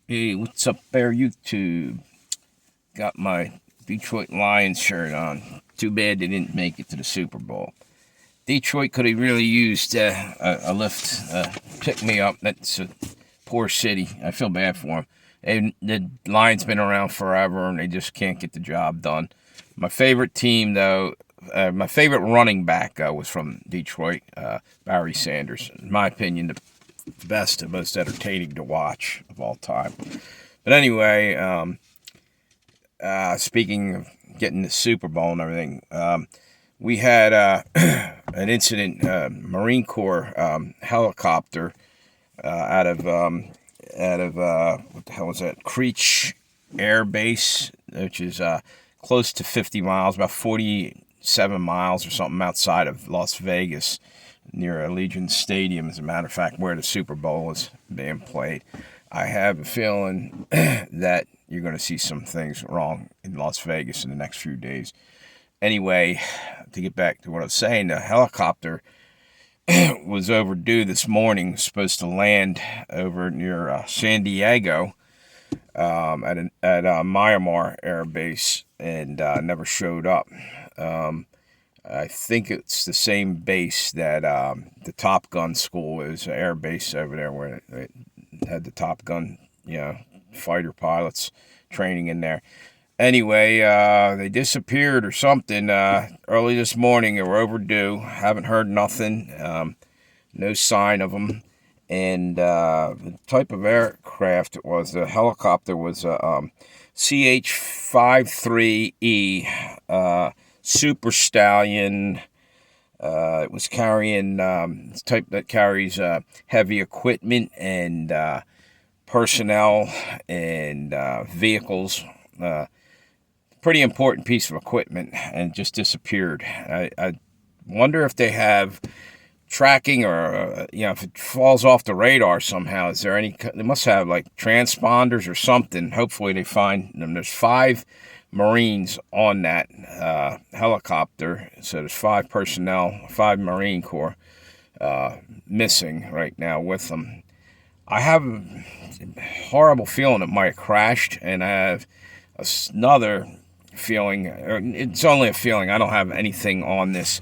Hey, what's up there, YouTube? Got my Detroit Lions shirt on. Too bad they didn't make it to the Super Bowl. Detroit could have really used a lift, pick me up. That's a poor city. I feel bad for them. And the Lions been around forever, and they just can't get the job done. My favorite team, though, my favorite running back was from Detroit, Barry Sanders. In my opinion, the best and most entertaining to watch of all time. But anyway, speaking of getting the Super Bowl and everything, we had an incident, Marine Corps helicopter out of what the hell was that? Creech Air Base, which is close to 50 miles, about 47 miles or something outside of Las Vegas, near Allegiant Stadium, as a matter of fact, where the Super Bowl is being played. I have a feeling that you're going to see some things wrong in Las Vegas in the next few days. Anyway, to get back to what I was saying, the helicopter was overdue this morning, supposed to land over near San Diego at Miramar Air Base, and never showed up. I think it's the same base that the Top Gun school is, air base over there, where they had the Top Gun, fighter pilots training in there. Anyway, they disappeared or something early this morning. They were overdue. Haven't heard nothing. No sign of them. And the type of aircraft it was, the helicopter was a CH-53E Super Stallion. It was carrying type that carries heavy equipment and personnel and vehicles. Pretty important piece of equipment, and just disappeared. I wonder if they have tracking, or if it falls off the radar somehow. Is there any? They must have like transponders or something. Hopefully they find them. There's 5 Marines on that helicopter, so there's 5 personnel, 5 Marine Corps missing right now with them. I have a horrible feeling it might have crashed, and I have another feeling. It's only a feeling. I don't have anything on this.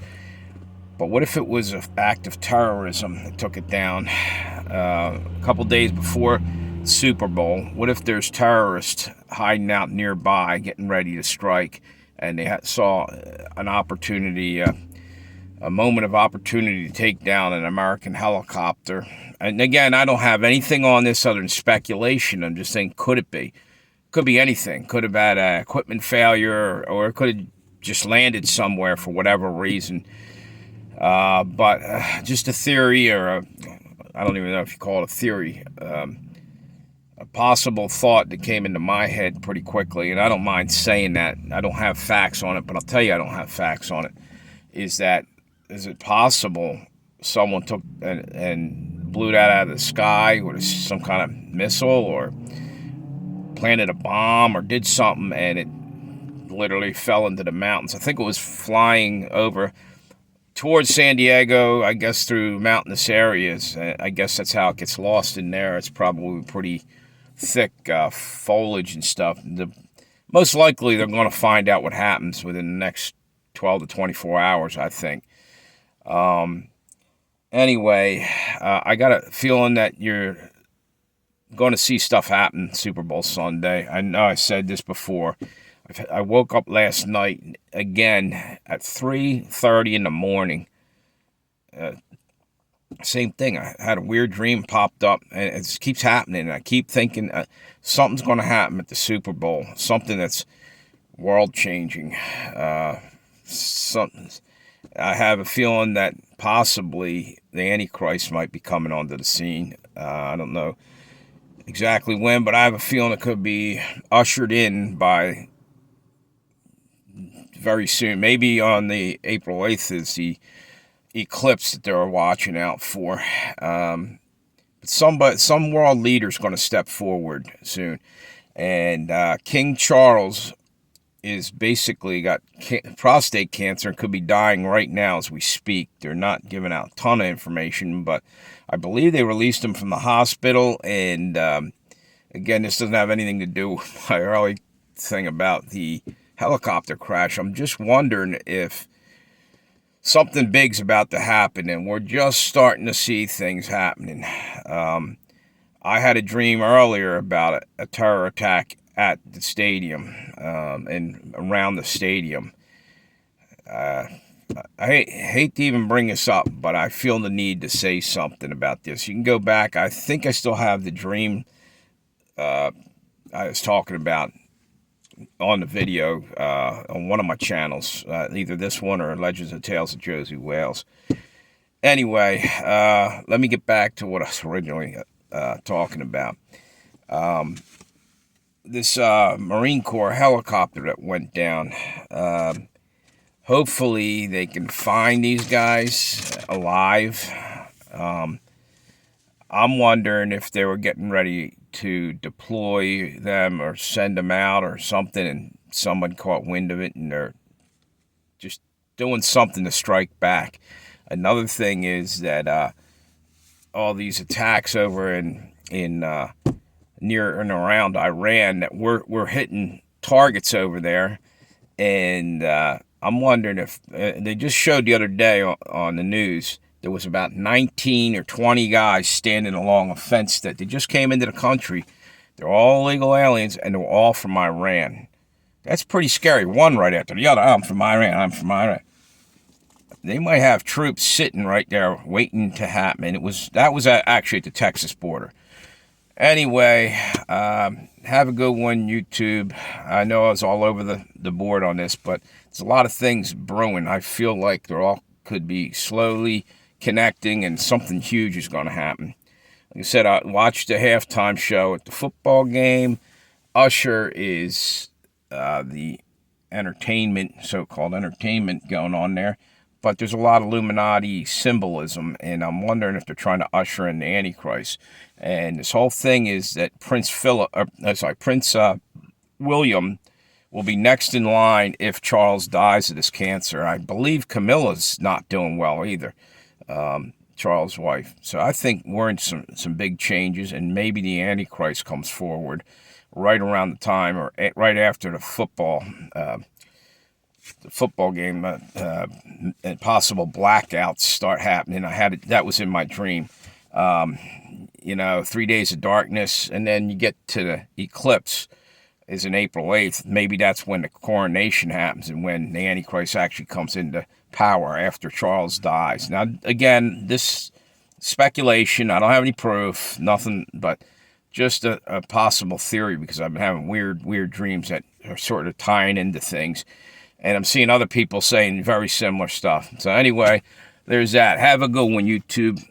But what if it was an act of terrorism that took it down a couple days before Super Bowl? What if there's terrorists hiding out nearby, getting ready to strike, and they saw an opportunity, a moment of opportunity to take down an American helicopter? And again, I don't have anything on this other than speculation. I'm just saying, could it be? Could be anything. Could have had an equipment failure, or it could have just landed somewhere for whatever reason. But just a theory, or I don't even know if you call it a theory, a possible thought that came into my head pretty quickly, and I don't mind saying that. I don't have facts on it, but I'll tell you I don't have facts on it. Is it possible someone took and blew that out of the sky with some kind of missile, or planted a bomb, or did something, and it literally fell into the mountains? I think it was flying over towards San Diego, I guess, through mountainous areas. I guess that's how it gets lost in there. It's probably pretty thick foliage and stuff. Most likely they're going to find out what happens within the next 12 to 24 hours, I think. Anyway, I got a feeling that you're going to see stuff happen Super Bowl Sunday. I know I said this before. I woke up last night again at 3:30 in the morning. Same thing. I had a weird dream popped up, and it just keeps happening. I keep thinking something's going to happen at the Super Bowl, something that's world-changing. Something. I have a feeling that possibly the Antichrist might be coming onto the scene. I don't know exactly when, but I have a feeling it could be ushered in by very soon. Maybe on the April 8th is the eclipse that they're watching out for. But some world leader's going to step forward soon. And King Charles is basically got prostate cancer and could be dying right now as we speak. They're not giving out a ton of information, but I believe they released him from the hospital, and Again, this doesn't have anything to do with my early thing about the helicopter crash. I'm just wondering if something big's about to happen, and we're just starting to see things happening. I had a dream earlier about a terror attack at the stadium and around the stadium. I hate to even bring this up, but I feel the need to say something about this. You can go back. I think I still have the dream I was talking about on the video on one of my channels, either this one or Legends and Tales of Josie Wales. Anyway, let me get back to what I was originally talking about. This Marine Corps helicopter that went down. Hopefully they can find these guys alive. I'm wondering if they were getting ready to deploy them or send them out or something, and someone caught wind of it and they're just doing something to strike back. Another thing is that all these attacks over in near and around Iran, that we're hitting targets over there, and I'm wondering if they just showed the other day on the news. There was about 19 or 20 guys standing along a fence that they just came into the country. They're all illegal aliens, and they're all from Iran. That's pretty scary. One right after the other. I'm from Iran. I'm from Iran. They might have troops sitting right there waiting to happen. And that was actually at the Texas border. Anyway, have a good one, YouTube. I know I was all over the board on this, but there's a lot of things brewing. I feel like they're all could be slowly connecting, and something huge is going to happen. Like I said, I watched the halftime show at the football game. Usher is the entertainment, so-called entertainment going on there. But there's a lot of Illuminati symbolism, and I'm wondering if they're trying to usher in the Antichrist. And this whole thing is that Prince William will be next in line if Charles dies of this cancer. I believe Camilla's not doing well either, Charles' wife. So I think we're in some big changes, and maybe the Antichrist comes forward right around the time or right after the football game, and possible blackouts start happening. That was in my dream. 3 days of darkness, and then you get to the eclipse is in April 8th. Maybe that's when the coronation happens and when the Antichrist actually comes into power after Charles dies. Now, again, this speculation, I don't have any proof, nothing, but just a possible theory, because I've been having weird dreams that are sort of tying into things. And I'm seeing other people saying very similar stuff. So anyway, there's that. Have a good one, YouTube.